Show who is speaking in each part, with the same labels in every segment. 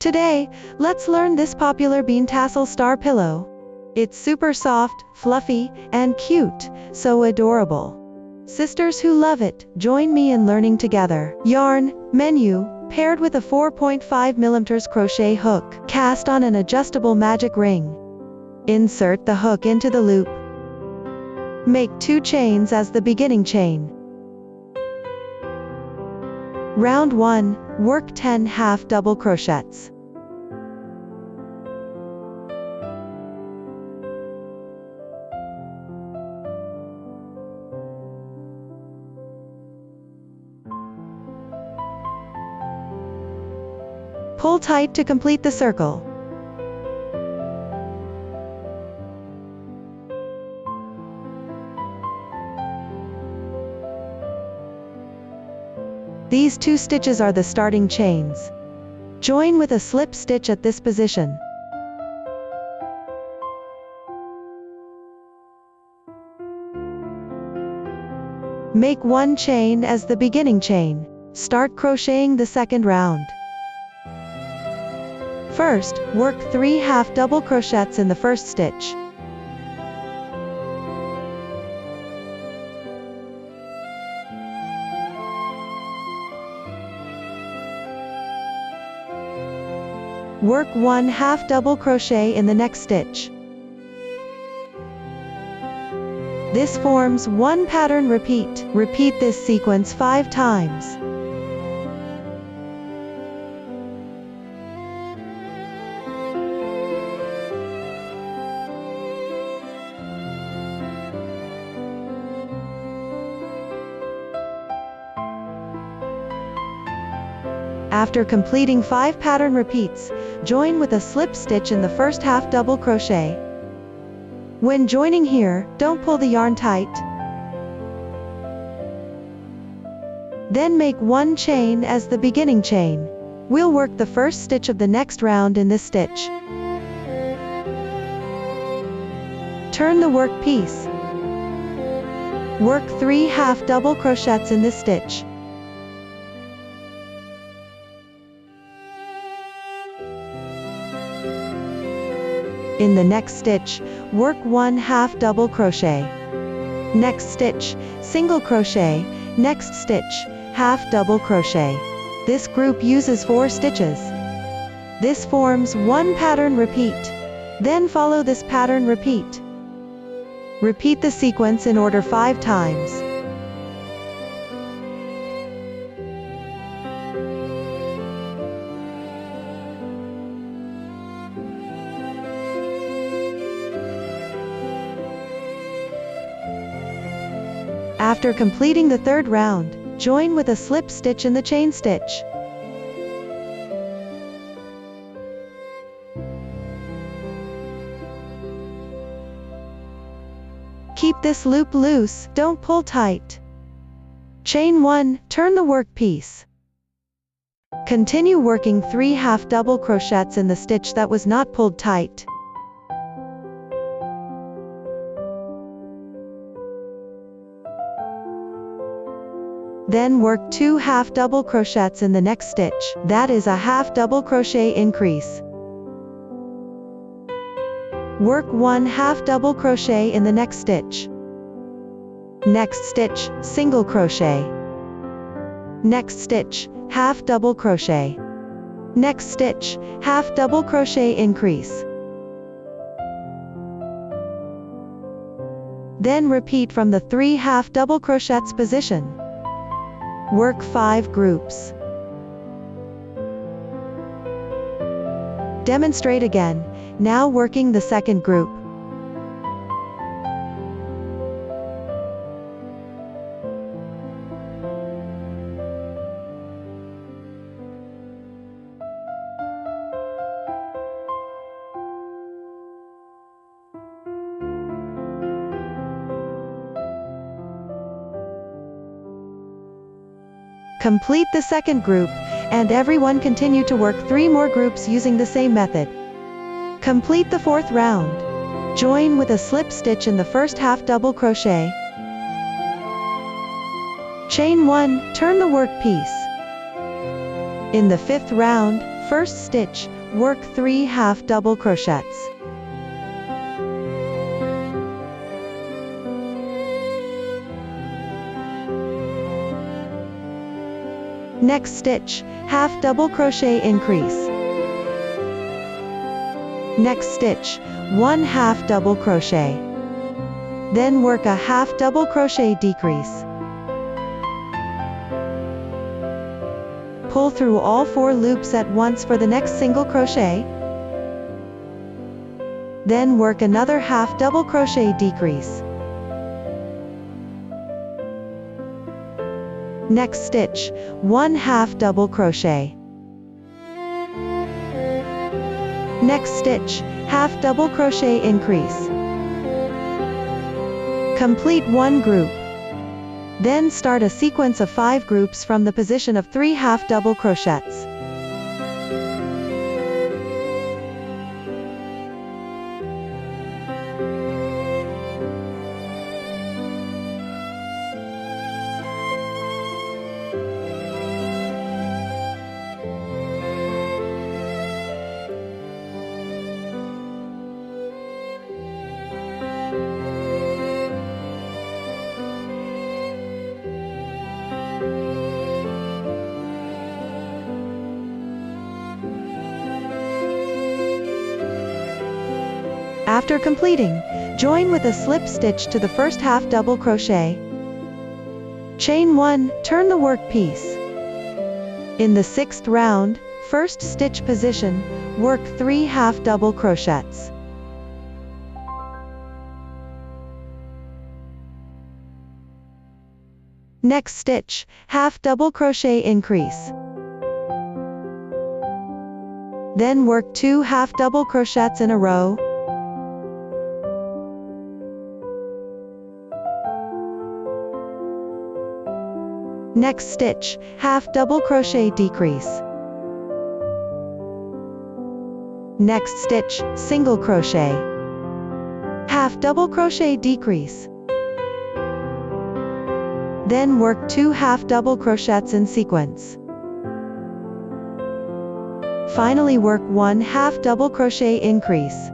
Speaker 1: Today, let's learn this popular bean tassel star pillow. It's super soft, fluffy, and cute, so adorable. Sisters who love it, join me in learning together. Yarn, menu, paired with a 4.5mm crochet hook, cast on an adjustable magic ring. Insert the hook into the loop. Make 2 chains as the beginning chain. Round 1, work 10 half double crochets. Pull tight to complete the circle. These 2 stitches are the starting chains. Join with a slip stitch at this position. Make 1 chain as the beginning chain. Start crocheting the second round. First, work 3 half double crochets in the first stitch. Work 1 half double crochet in the next stitch. This forms 1 pattern repeat. Repeat this sequence 5 times. After completing 5 pattern repeats, join with a slip stitch in the first half double crochet. When joining here, don't pull the yarn tight. Then make 1 chain as the beginning chain. We'll work the first stitch of the next round in this stitch. Turn the work piece. Work 3 half double crochets in this stitch. In the next stitch, work 1 half double crochet. Next stitch, single crochet. Next stitch, half double crochet. This group uses 4 stitches. This forms 1 pattern repeat. Then follow this pattern repeat. Repeat the sequence in order 5 times. After completing the third round, join with a slip stitch in the chain stitch. Keep this loop loose, don't pull tight. Chain 1, turn the work piece. Continue working 3 half double crochets in the stitch that was not pulled tight. Then work 2 half double crochets in the next stitch. That is a half double crochet increase. Work 1 half double crochet in the next stitch. Next stitch, single crochet. Next stitch, half double crochet. Next stitch, half double crochet increase. Then repeat from the 3 half double crochets position. Work 5 groups. Demonstrate again, now working the second group. Complete the second group, and everyone continue to work 3 more groups using the same method. Complete the 4th round. Join with a slip stitch in the first half double crochet. Chain 1, turn the work piece. In the 5th round, First stitch, work 3 half double crochets. Next stitch, half double crochet increase. Next stitch, 1 half double crochet. Then work a half double crochet decrease. Pull through all 4 loops at once for the next single crochet. Then work another half double crochet decrease. Next stitch, 1 half double crochet. Next stitch, half double crochet increase. Complete 1 group. Then start a sequence of 5 groups from the position of 3 half double crochets. After completing, join with a slip stitch to the first half double crochet. Chain 1, turn the work piece. In the 6th round, first stitch position, work 3 half double crochets. Next stitch, half double crochet increase. Then work 2 half double crochets in a row. Next stitch, half double crochet decrease. Next stitch, single crochet. Half double crochet decrease. Then work 2 half double crochets in sequence. Finally work 1 half double crochet increase.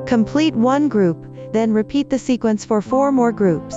Speaker 1: Complete 1 group, then repeat the sequence for 4 more groups.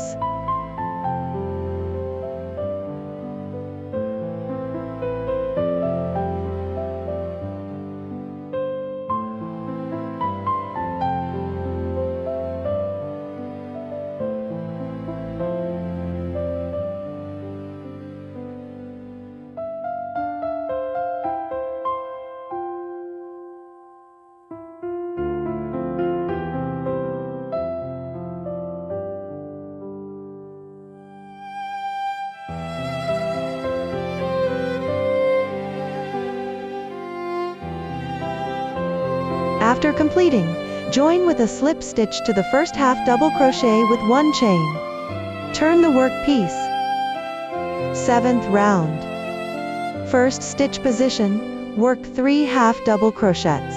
Speaker 1: After completing, join with a slip stitch to the first half double crochet with 1 chain. Turn the work piece. 7th round. First stitch position, work 3 half double crochets.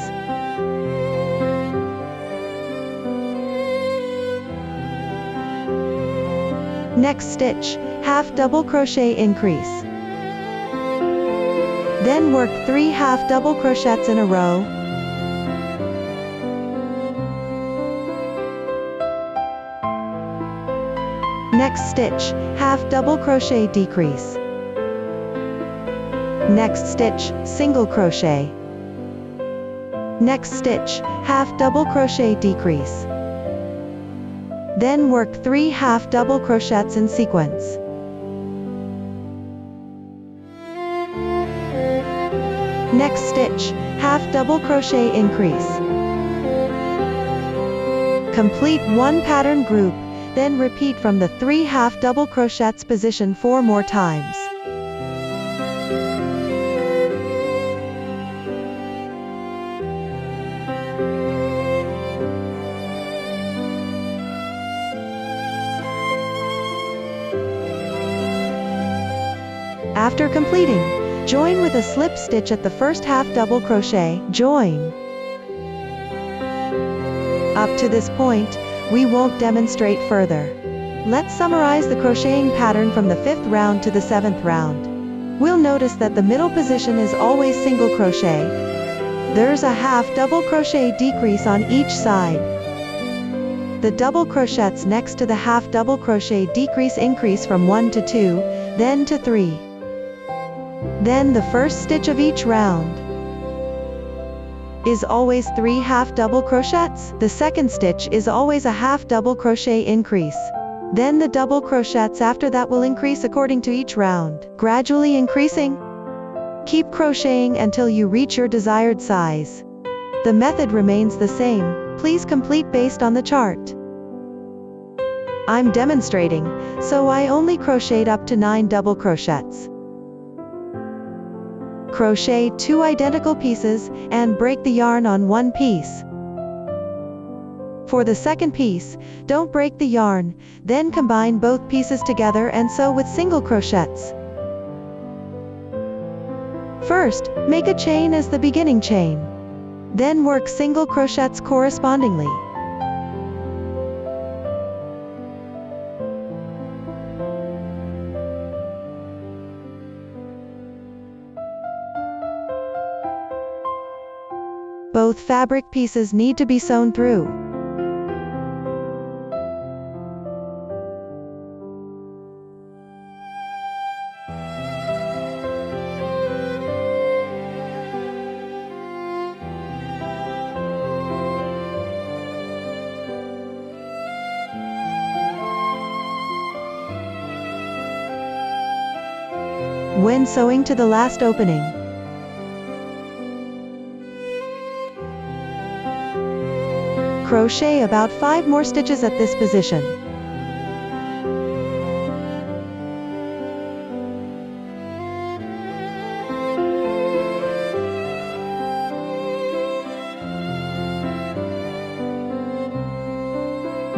Speaker 1: Next stitch, half double crochet increase. Then work 3 half double crochets in a row. Next stitch, half double crochet decrease. Next stitch, single crochet. Next stitch, half double crochet decrease. Then work 3 half double crochets in sequence. Next stitch, half double crochet increase. Complete 1 pattern group, then repeat from the 3 half double crochets position 4 more times. After completing, join with a slip stitch at the first half double crochet, join. Up to this point, we won't demonstrate further. Let's summarize the crocheting pattern from the 5th round to the 7th round. we'll notice that the middle position is always single crochet. There's a half double crochet decrease on each side. The double crochets next to the half double crochet decrease increase from 1 to 2, then to 3. Then the first stitch of each round is always 3 half double crochets. The second stitch is always a half double crochet increase. Then the double crochets after that will increase according to each round, gradually increasing. Keep crocheting until you reach your desired size. The method remains the same, please complete based on the chart. I'm demonstrating, so I only crocheted up to 9 double crochets. Crochet 2 identical pieces, and break the yarn on one piece. For the second piece, don't break the yarn, then combine both pieces together and sew with single crochets. First, make a chain as the beginning chain. Then work single crochets correspondingly. Both fabric pieces need to be sewn through. When sewing to the last opening, crochet about 5 more stitches at this position.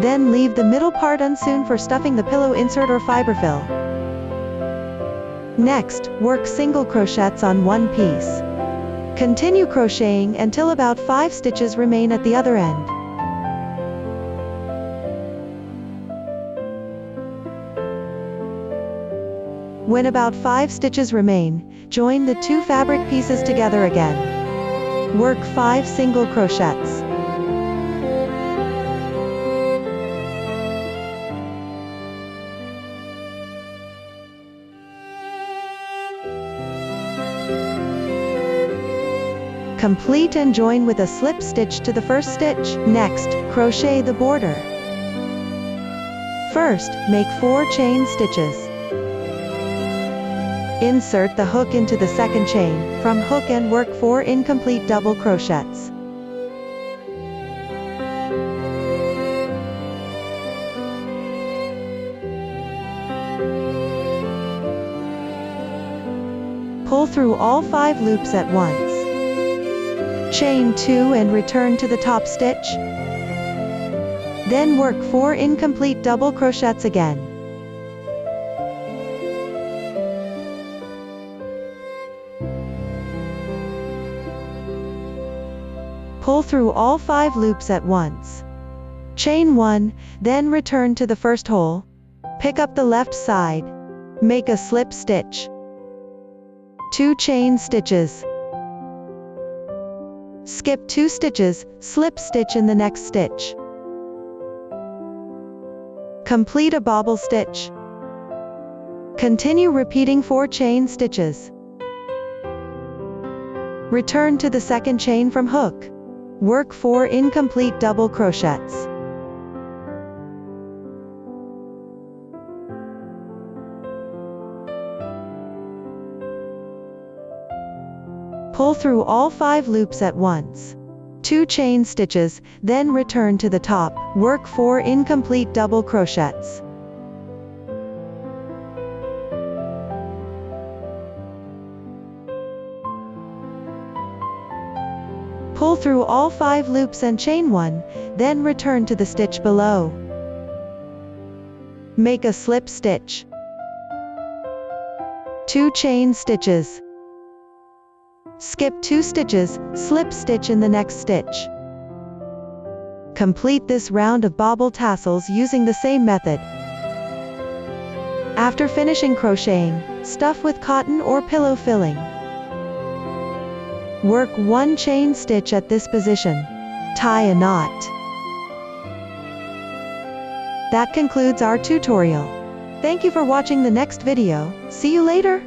Speaker 1: Then leave the middle part unsewn for stuffing the pillow insert or fiber fill. Next, work single crochets on one piece. Continue crocheting until about 5 stitches remain at the other end. When about 5 stitches remain, join the 2 fabric pieces together again. Work 5 single crochets. Complete and join with a slip stitch to the first stitch. Next, crochet the border. First, make 4 chain stitches. Insert the hook into the second chain, from hook and work 4 incomplete double crochets. Pull through all 5 loops at once. Chain 2 and return to the top stitch. Then work 4 incomplete double crochets again. Pull through all 5 loops at once. Chain 1, then return to the first hole. Pick up the left side. Make a slip stitch. 2 chain stitches. Skip 2 stitches, slip stitch in the next stitch. Complete a bobble stitch. Continue repeating 4 chain stitches. Return to the second chain from hook. Work 4 incomplete double crochets. Pull through all 5 loops at once. 2 chain stitches, then return to the top. Work 4 incomplete double crochets. Pull through all 5 loops and chain 1, then return to the stitch below. Make a slip stitch. 2 chain stitches. Skip 2 stitches, slip stitch in the next stitch. Complete this round of bobble tassels using the same method. After finishing crocheting, Stuff with cotton or pillow filling. Work 1 chain stitch at this position. Tie a knot. That concludes our tutorial. Thank you for watching the next video. See you later.